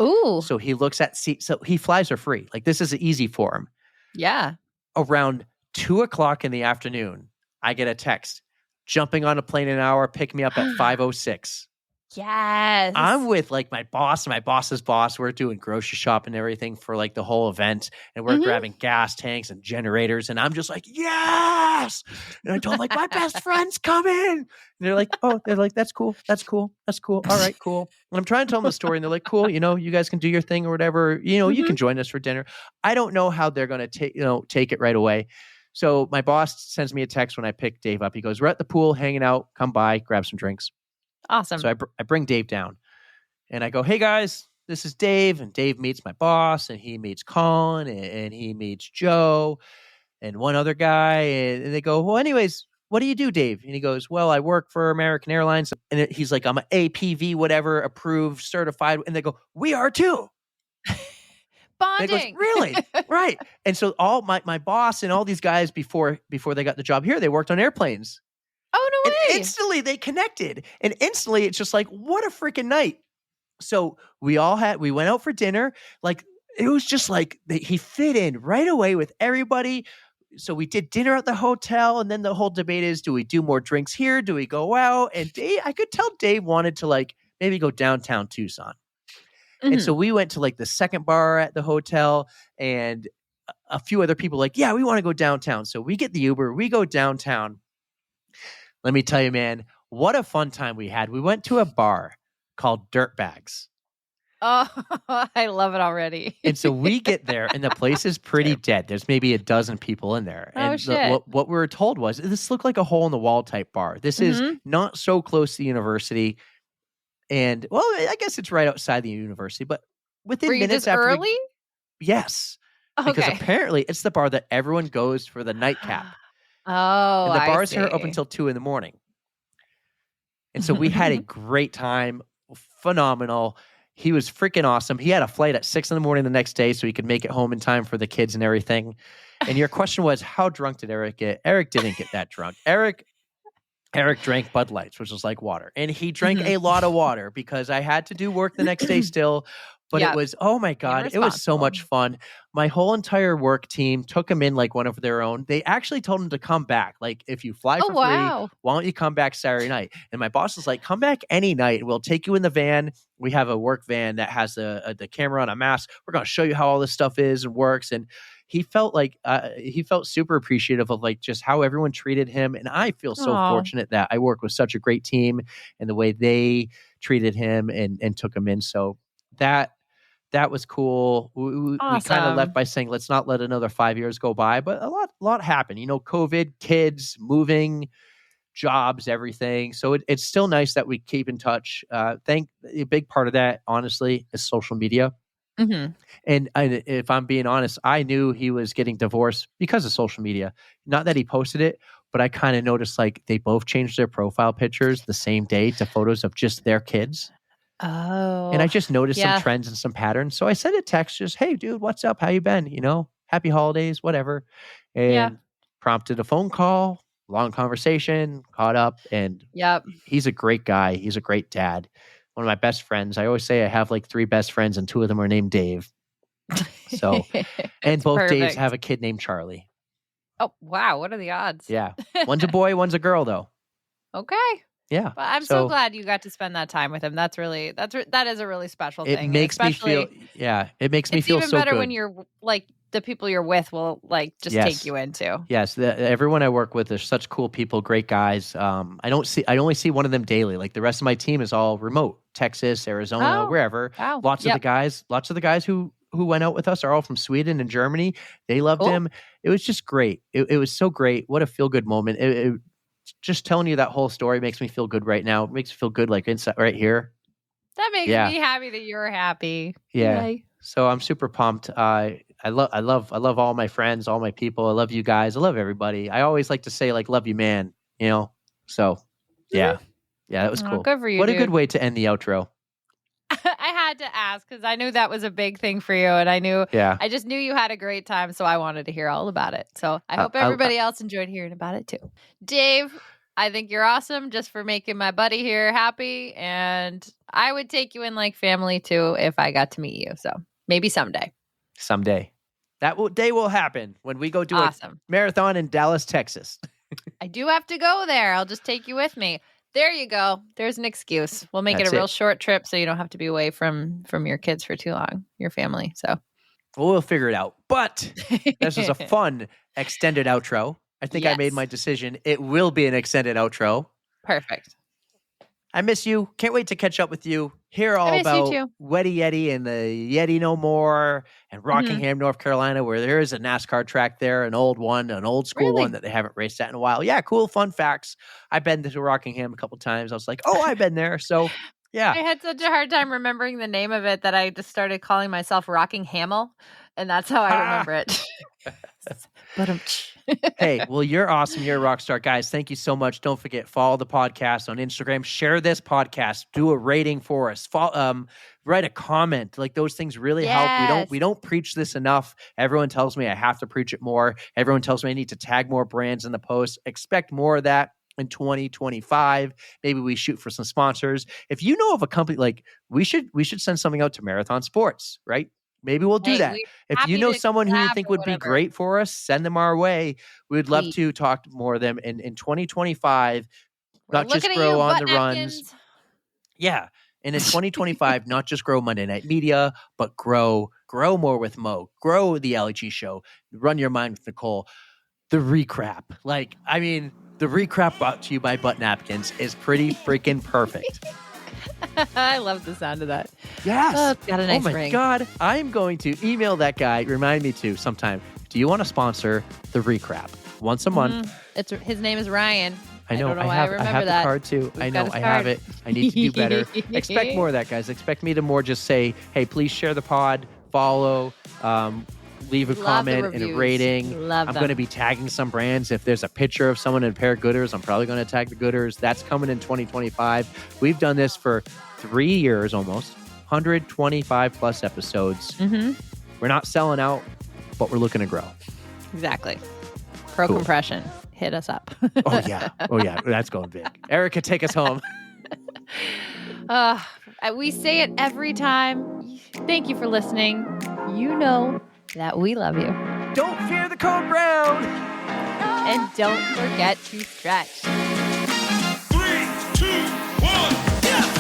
Ooh. So he looks at seats. So he flies for free. Like this is easy for him. Yeah. Around 2 o'clock in the afternoon, I get a text. "Jumping on a plane in an hour, pick me up at 5:06." I'm Yes. with like my boss and my boss's boss. We're doing grocery shopping and everything for like the whole event. And we're Mhm. grabbing gas tanks and generators. And I'm just like, "Yes." And I told them, like, "My best friend's coming." And they're like, "Oh," they're like, "That's cool. That's cool. That's cool. All right, cool." And I'm trying to tell them the story. And they're like, "Cool. You guys can do your thing or whatever. You Mhm. can join us for dinner." I don't know how they're going to take it right away. So my boss sends me a text when I pick Dave up. He goes, "We're at the pool hanging out. Come by, grab some drinks." So Awesome. I bring Dave down. And I go, "Hey guys, this is Dave." And Dave meets my boss, and he meets Colin, and he meets Joe and one other guy. And they go, "Well, anyways, what do you do, Dave?" And he goes, "Well, I work for American Airlines." And he's like, "I'm an APV, whatever, approved, certified." And they go, "We are too." And he goes, Bonding. "Really?" Right. And so all my boss and all these guys before they got the job here, they worked on airplanes. Oh, And no way. instantly they connected. And instantly it's just like, what a freaking night. So we went out for dinner. Like it was just like he fit in right away with everybody. So we did dinner at the hotel, and then the whole debate is, do we do more drinks here? Do we go out? And I could tell Dave wanted to like maybe go downtown Tucson. And Mhm. so we went to like the second bar at the hotel, and a few other people like, "Yeah, we want to go downtown." So we get the Uber, we go downtown. Let me tell you, man, what a fun time we had. We went to a bar called Dirtbags. Oh, I love it already. And so we get there, and the place is pretty Terrible. dead. There's maybe a dozen people in there. Oh, And shit. what we were told was this looked like a hole in the wall type bar. This is Mhm. not so close to the university. And well, I guess it's right outside the university, but Were within you minutes this after early? yes, because Okay. apparently it's the bar that everyone goes for the nightcap. Oh, And the I bar is here up see. until 2 in the morning. And so we had a great time, phenomenal. He was freaking awesome. He had a flight at 6 in the morning the next day so he could make it home in time for the kids and everything. And your question was, how drunk did Eric get? Eric didn't get that drunk. Eric drank Bud Lights, which was like water. And he drank Mhm. a lot of water because I had to do work the next day still. But it Yep. was, oh my Being God, it was so responsible. much fun. My whole entire work team took him in like one of their own. They actually told him to come back. Like, if you fly Oh, for free, wow. why don't you come back Saturday night? And my boss was like, "Come back any night. We'll take you in the van. We have a work van that has the camera on a mask. We're going to show you how all this stuff is and works." And he felt super appreciative of like just how everyone treated him. And I feel so Oh. fortunate that I work with such a great team and the way they treated him and took him in. So that that was cool. We kind of left Awesome. by saying, let's not let another 5 years go by, but a lot happened. COVID, kids, moving, jobs, everything. So it's still nice that we keep in touch. A big part of that, honestly, is social media. Mhm. And if I'm being honest, I knew he was getting divorced because of social media. Not that he posted it, but I kind of noticed like they both changed their profile pictures the same day to photos of just their kids. And I Oh, just noticed some yeah. trends and some patterns. So I sent a text just, hey, dude, what's up? How you been? Happy holidays, whatever. Yeah. And prompted a phone call, long conversation, caught up. And Yep. he's a great guy. He's a great dad. One of my best friends. I always say I have like 3 best friends and 2 of them are named Dave. So, and It's both Daves perfect. have a kid named Charlie. Oh, wow, what are the odds? Yeah. One's a boy, one's a girl, though. Okay. Yeah. But I'm so glad you got to spend that time with him. That is a really special It thing. And makes me feel, especially it makes me it's feel even so better when good. you're like the people you're with will like just take you into. Yes, everyone I work with is such cool people, great guys. I only see one of them daily. Like the rest of my team is all remote, Texas, Arizona, Oh, wherever. wow. Lots of the Yep. guys who went out with us are all from Sweden and Germany. They loved Cool. him. It was just great. It was so great. What a feel good moment. Just telling you that whole story makes me feel good right now. It makes me feel good like inside right here. That makes Yeah. me happy that you're happy. Yeah. Yay. So I'm super pumped. I love all my friends, all my people. I love you guys. I love everybody. I always like to say like, love you, man, So yeah. Yeah, that was Oh, cool. good for you, What a good dude. way to end the outro. I had to ask because I knew that was a big thing for you, and Yeah. I just knew you had a great time, so I wanted to hear all about it. So I hope everybody else enjoyed hearing about it too. Dave, I think you're awesome just for making my buddy here happy, and I would take you in like family too if I got to meet you. So maybe someday. Someday. Day will happen when we go do Awesome. a marathon in Dallas, Texas. I do have to go there. I'll just take you with me. There you go. There's an excuse. We'll make it That's a real it. short trip so you don't have to be away from your kids for too long, your family. So Well, we'll figure it out. But this was a fun extended outro. I think I made Yes. my decision. It will be an extended outro. Perfect. I miss you. Can't wait to catch up with you. Hear all miss you about too. Wetty Yeti and the Yeti No More and Rockingham, North Carolina, where there is a NASCAR track there, an old school one Really? that they haven't raced at in a while. Yeah, cool, fun facts. I've been to Rockingham a couple times. I was like, oh, I've been there. So, yeah. I had such a hard time remembering the name of it that I just started calling myself Rocking Hamel, and that's how I remember it. Hey, well, you're awesome. You're a rock star. Guys, thank you so much. Don't forget, follow the podcast on Instagram. Share this podcast. Do a rating for us. Write a comment. Like those things really help. We don't preach this enough. Everyone tells me I have to preach it more. Everyone tells me I need to tag more brands in the post. Expect more of that in 2025. Maybe we shoot for some sponsors. If you know of a company, like we should send something out to Marathon Sports, right? Maybe we'll do that. If you know someone who you think would be great for us, send them our way. We'd love to talk more of them in 2025. Not just grow on the runs. Yeah. And in 2025, not just grow Monday Night Media, but grow more with Mo, grow the LG show, run your mind with Nicole, the recrap. The recrap brought to you by Butt Napkins is pretty freaking perfect. I love the sound of that. Yes. Oh, it's got a nice ring. Oh my God. I'm going to email that guy. Remind me to sometime. Do you want to sponsor the recrap once a month? His name is Ryan. I know. don't know I why have remember the that. card too. We've I know. got his I have card. it. I need to do better. Expect more of that, guys. Expect me to more just say, hey, please share the pod, follow, leave a comment and a rating. I'm going to be tagging some brands. If there's a picture of someone in a pair of Gooders, I'm probably going to tag the Gooders. That's coming in 2025. We've done this for 3 years almost, 125 plus episodes. We're not selling out, but we're looking to grow. Exactly. Pro compression. Hit us up. Oh, yeah. That's going big. Erika, take us home. We say it every time. Thank you for listening. You know that we love you. Don't fear the cold ground. And don't forget to stretch. 3, 2, 1, yeah!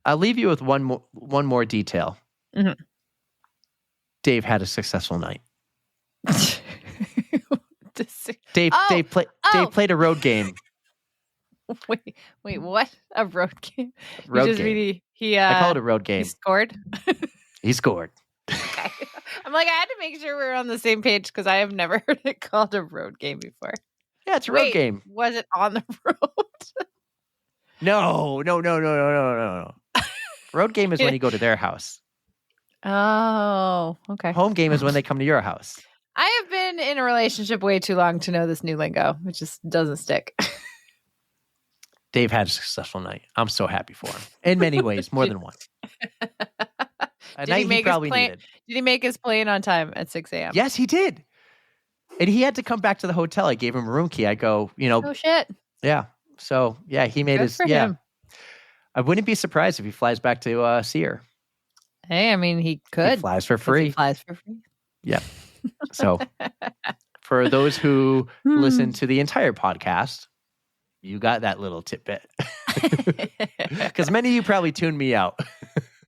I'll leave you with one more detail. Mhm. Dave had a successful night. Dave Oh, Dave played a road game. Wait, what? A road game? Road you just game. Mean he I call it a road he game. scored? He scored. Okay. I'm like, I had to make sure we were on the same page because I have never heard it called a road game before. Yeah, it's a road game. Was it on the road? No. Road game is when you go to their house. Oh, okay. Home game is when they come to your house. I have been in a relationship way too long to know this new lingo. It just doesn't stick. Dave had a successful night. I'm so happy for him. In many ways, more than one. A night he probably needed. Did he make his plane on time at 6 a.m.? Yes, he did. And he had to come back to the hotel. I gave him a room key. I go, Oh, shit. Yeah. So, yeah, he made Good for him. I wouldn't be surprised if he flies back to see her. Hey, I mean, he could. He flies for free. He flies for free. Yeah. So, for those who listen to the entire podcast, you got that little tidbit. Because many of you probably tuned me out.